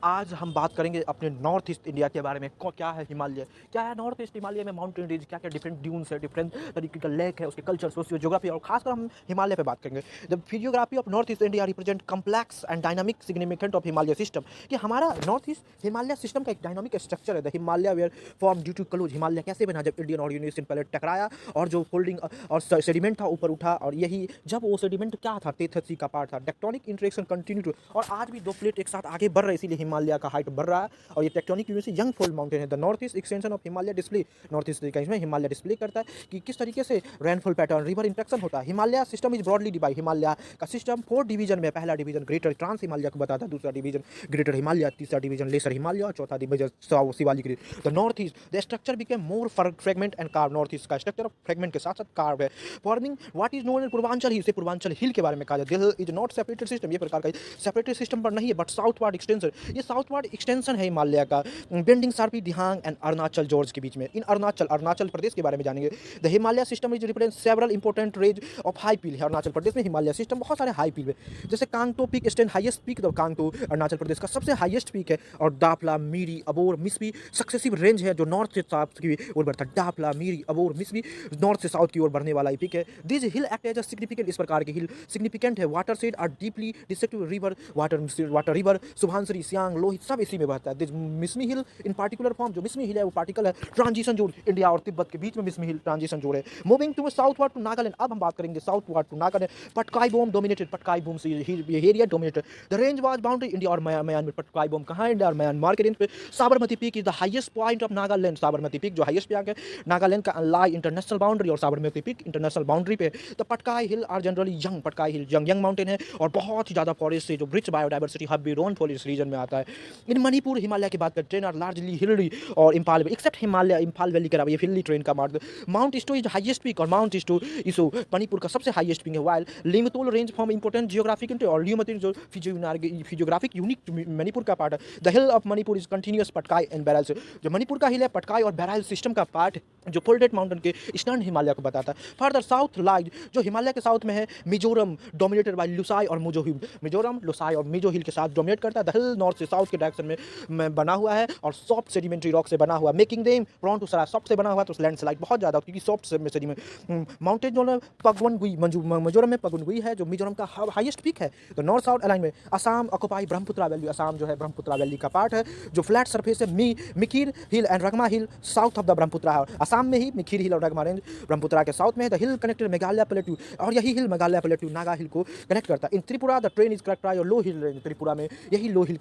आज हम बात करेंगे अपने नॉर्थ ईस्ट इंडिया के बारे में। क्या है हिमालय, क्या है नॉर्थ ईस्ट हिमालय में माउंटेन रेंज, क्या क्या डिफरेंट ड्यून्स है, डिफरेंट तरीके का लेक है, उसके कल्चर, सोशियो जोग्राफी, और खासकर हम हिमालय पे बात करेंगे। The physiography of north east India represent complex and dynamic significant of Himalaya system. कि हमारा नॉर्थ ईस्ट हिमालय सिस्टम का एक डायनामिक स्ट्रक्चर है। The Himalaya were form due to close. Himalaya कैसे बना, जब इंडियन और यूनिवर्सिटी पहले टकराया और जो फोल्डिंग और सेडिमेंट था ऊपर उठा, और यही जब वो सेडिमेंट क्या था, टेथसी का पार्ट था। टेक्टोनिक इंटरेक्शन कंटिन्यू टू, और आज भी दो प्लेट एक साथ आगे बढ़ रहे, इसीलिए हिमालय का हाइट बढ़ रहा है। और ये tectonic university young fold mountain है। The north east extension of Himalaya display, north east का इसमें हिमालय डिस्प्ले करता है कि किस तरीके से रेनफॉल पैटर्न, रिवर इंट्रैक्शन होता है। Himalaya system is broadly divide. Himalaya का सिस्टम 4 डिवीजन में, पहला डिवीजन ग्रेटर ट्रांस हिमालय को बताता है, दूसरा डिवीजन ग्रेटर हिमालय, तीसरा डिवीजन लेसर हिमालय, और चौथा division Shivalik region. The north east the structure became more fragment and carve. North east का स्ट्रक्चर फ्रेगमेंट के साथ साथ कार्व है, forming what is known as Purvanchal hill. से पूर्वांचल हिल के बारे में कहा जाता है। इज नॉट सेपरेटेड सिस्टम, ये प्रकार का सेपरेटेड सिस्टम पर नहीं है, बट साउथवर्ड एक्सटेंशन। ये साउथवर्ड एक्सटेंशन है हिमालय का, bending sharply Dihang and Arunachal gorge के बीच में। इन अरुणाचल प्रदेश के बारे में जानेंगे। The Himalaya system is represent several important range of high peak है। अरुणाचल प्रदेश में हिमालय सिस्टम बहुत सारे हाई पील है, जैसे Kangto peak stand highest peak. The Kangto Arunachal Pradesh का सबसे हाईएस्ट पीक है, और दापला, मीरी, अबोर, मिसमी सक्सेसिव रेंज है जो नॉर्थ से साउथ की ओर बढ़ता है। दापला, मीरी, अबोर, मिसमी नॉर्थ से साउथ की ओर बढ़ने वाला पीक है। This hill act as a significant, इस प्रकार के हिल सिग्निफिकेंट है। Watershed are deeply destructive river, water river Subansiri, Siang, Lohit सब इसी में बहता है। This Mishmi hill in particular form, जो मिसमी हिल है वो पार्टिकल है ट्रांजिशन जोन, इंडिया और तिब्बत के बीच में मिसमी हिल ट्रांजिशन जोन है। Moving to southward to Nagaland, अब हम बात करेंगे southward to Nagaland. Patkai Bum dominated, Patkai Bum से ये area dominated. The range was boundary India और म्यांमार। पटकाई बोम कहाँ है, इंडिया और म्यांमार के रेंज पे। Sabarmati peak is the highest point of Nagaland. Sabarmati peak जो हाईएस्ट पीक है नागालैंड का, लाई इंटरनेशनल बाउंड्री, और साबरमती पीक इंटरनेशनल बाउंड्री पे। तो Patkai hill are generally young, Patkai hill young mountain है, और बहुत ही ज़्यादा फॉरेस्ट से जो rich biodiversity hub rain forest region में आता है। इन मणिपुर हिमालय की बात करें, ट्रेन आर लार्जली हिली और इम्फाल, एक्सेप्ट हिमालय इम्फाल वैली का ये हिली ट्रेन का मार्ग। Mount Iso is highest peak, और माउंट इस्टो इसो मणिपुर का सबसे हाईएस्ट पीक है। While Lingtol range form important geographic, और लिंगतोल जो फिजियोग्राफिक यूनिक मणिपुर का पार्ट है। The hill of Manipur is continuous Patkai and Barail से, जो मणिपुर का हिल है पटकाई और बैरल सिस्टम का पार्ट जो फोल्डेड माउंटेन के ईस्टर्न हिमालय को बताता है। फर्दर साउथ लाइज, जो हिमालय के साउथ में है, मिजोरम डोमिनेटेड बाय लुसाई और मिजो हिल। मिजोरम, लुसाई और मिजो हिल के साथ डोमिनेट करता है। द हिल नॉर्थ से साउथ के डायरेक्शन में बना हुआ है, और सॉफ्ट सेडिमेंट्री रॉक से बना हुआ, मेकिंग देम प्रोन टू सरा। सॉफ्ट से बना हुआ तो लैंडस्लाइड बहुत ज़्यादा, क्योंकि सॉफ्ट सेडिमेंट। माउंटेन जो पगवनगुई मिजोरम में पगवनगुई है, जो मिजोरम का हाईएस्ट पीक है। तो नॉर्थ साउथ अलाइन में असम ऑक्युपाई ब्रह्मपुत्रा वैली, असम जो है ब्रह्मपुत्रा वैली का पार्ट है, जो फ्लैट सरफेस है। Mikir hill and Rengma hill south of the Brahmaputra है। असम में ही मिकिर हिल और रगमा रेंज ब्रह्मपुत्रा के साउथ में है। The hill connected Meghalaya plateau, और यही hill Meghalaya plateau Naga hill को कनेक्ट करता है। In Tripura the terrain is correct low hill range, Tripura में यही लो हिल